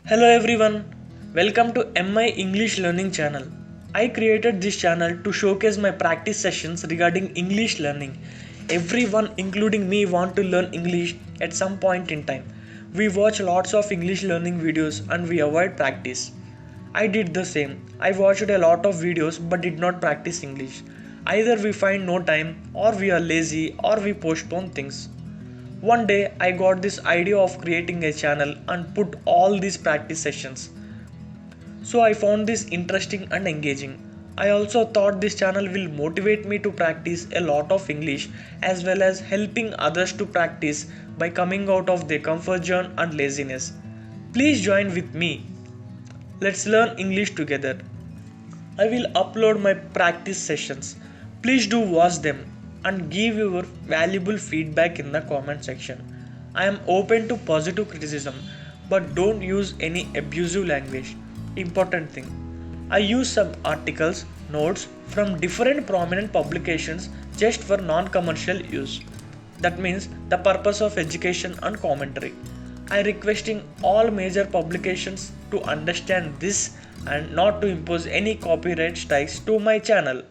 Hello everyone, welcome to MI English Learning channel. I created this channel to showcase my practice sessions regarding English learning. Everyone including me want to learn English at some point in time. We watch lots of English learning videos and we avoid practice. I did the same. I watched a lot of videos but did not practice English. Either we find no time or we are lazy or we postpone things. One day I got this idea of creating a channel and put all these practice sessions. So I found this interesting and engaging. I also thought this channel will motivate me to practice a lot of English as well as helping others to practice by coming out of their comfort zone and laziness. Please join with me. Let's learn English together. I will upload my practice sessions. Please do watch them and give your valuable feedback in the comment section. I am open to positive criticism, but don't use any abusive language. Important thing. I use some articles, notes from different prominent publications just for non-commercial use. That means the purpose of education and commentary. I requesting all major publications to understand this and not to impose any copyright strikes to my channel.